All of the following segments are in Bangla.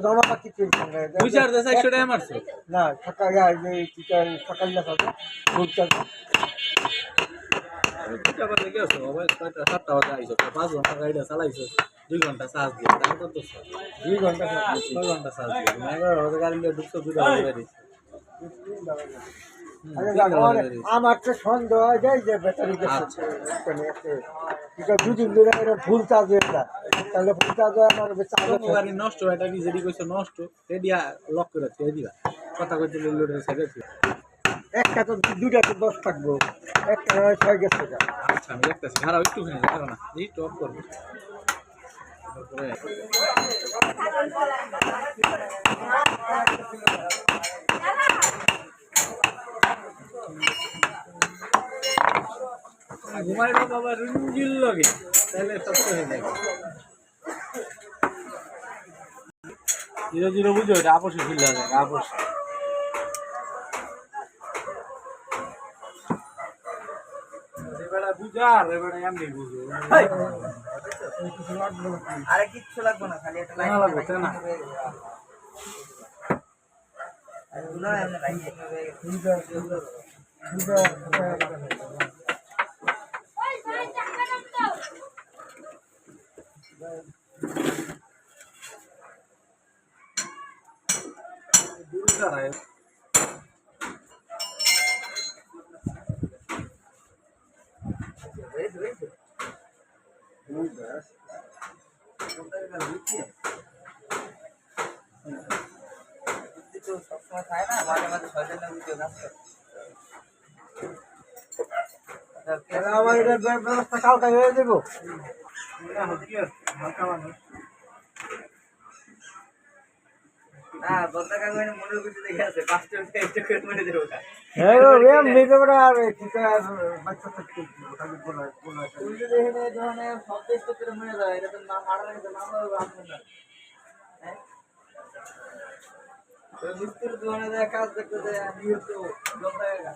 জমা পাতি দুই চার 400 টাকা মারছো না সকালে সকাল থাকে টাকা থেকে আসো আবার 7টা বাজে আইছো 5 ঘন্টা গাড়িটা চালাইছো 2 ঘন্টা চার্জ দিয়ে তার কত 2 ঘন্টা 6 ঘন্টা চার্জ দিয়ে মানে 11 বাজে গাড়ি নিয়ে ঢুকছো 2 ঘন্টা বেরিয়ে আমার তো সন্দেহ হয় যায় যে ব্যাটারি দুদিন ধরে ফুল চার্জ হয়ে যায় তাহলে ফুল চার্জ আমার গাড়ি নষ্ট এটা নিজেরই কইছো নষ্ট রেডিয়া লক করে ছেড়ে দিবা কথা কইতে লোডের ছেড়ে দিবা একটা তো দুইটা তো 10 থাকবো একটা 6 গেছে আচ্ছা আমি দেখতেছি আর একটু খানি দেখো না এই টপ করব তারপরে ঘুমাইবা বাবা রুঞ্জিল লগে তাহলে সব হয়ে যাবে 0-0 বুঝো এটা আপসে ফিল হয়ে যায় আপস এবারে বুঝার এবারে এমনি বুঝো আরে কিচ্ছু লাগবে না খালি একটা লাইন লাগবে তাই না এগুলো এমনি লাইন বুঝার সবসময় খায় না মাঝে মাঝে 6 দিনের ভিডিও কাজ করে আমার এটার ব্যবস্থা কালকে হয়ে দেবো না বলতে কাজ মানে মনের কিছু দেখে আছে 5 টাকা একটু করে মনে দেবো হ্যাঁ এম নিতে পারে আর ঠিক আছে বাচ্চা থাকতে খালি বলা তুই যদি এখানে ধরনের সব টেস্ট করে মনে যায় এটা তো নাম মারা লাগে নাম হবে আপনার না হ্যাঁ তো মিস্ত্রি ধরনের কাজ দেখতে যায় আমি তো জমা গেল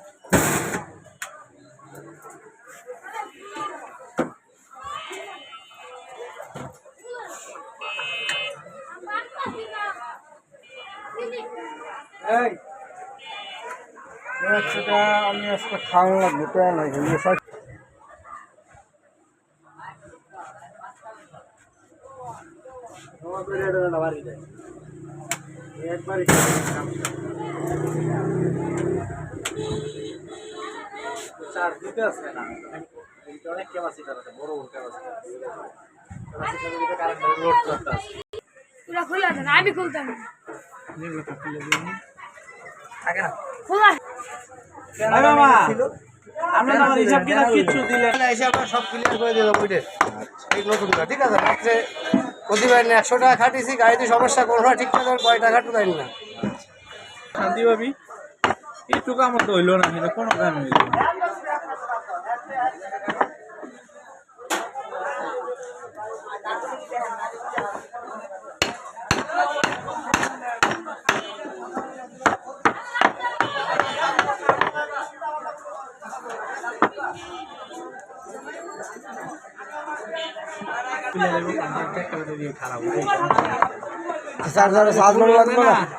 এই সেটা আমি আজকে খাওয়া লাগবে তাই না একবারই চার দিতে আছে না অনেক ক্যাপাসিটার আছে বড় বড় ক্যাপাসিটার আছে ক্যাপাসিটার দিতে কারেন্ট লোড করতে আছে পুরা খোলা না আমি খুলতাম না নিগুলো খুলে দিন থাকে না খোলা আরে মামা আমরা আমার হিসাব কিতাব কিছু দিলে এসে আমরা সব ক্লিয়ার করে দিলাম ওইটা এই নতুন ঠিক আছে রাত্রে প্রতিবার 100 টাকা খাটিয়েছি গাড়িতে সমস্যা কোনো ঠিকঠাক করে কয় টাকা টুকাইনি না শান্তি পাবি একটু কাম তো হইলো না কিন্তু কোনো কাম হইলো না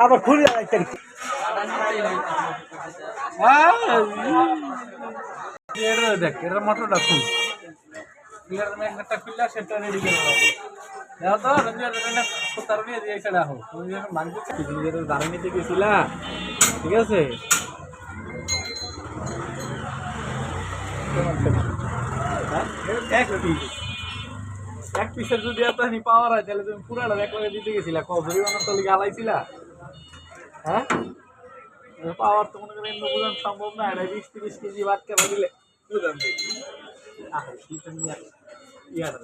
আবার খুলে দেখ এটা মোটরটা খুল ক্লিয়ার ম্যাগনেটটা খুললা সেটা রেডি করে দাও তো তার নিয়ে দিয়ে ছেড়ে আহো তুমি যখন মানতে নিজেদের দাঁড়া নিতে গেছিলা ঠিক আছে এক পিসের যদি এত পাওয়ার হয় তাহলে তুমি পুরাটা এক লগে দিতে গেছিলা কবরি বানাতে লিগে আলাইছিলা হ্যাঁ পাওয়ার তো মনে করেন বুঝান সম্ভব না এটা 20-30 কেজি ভাত কেবা দিলে বুঝান ইয়ার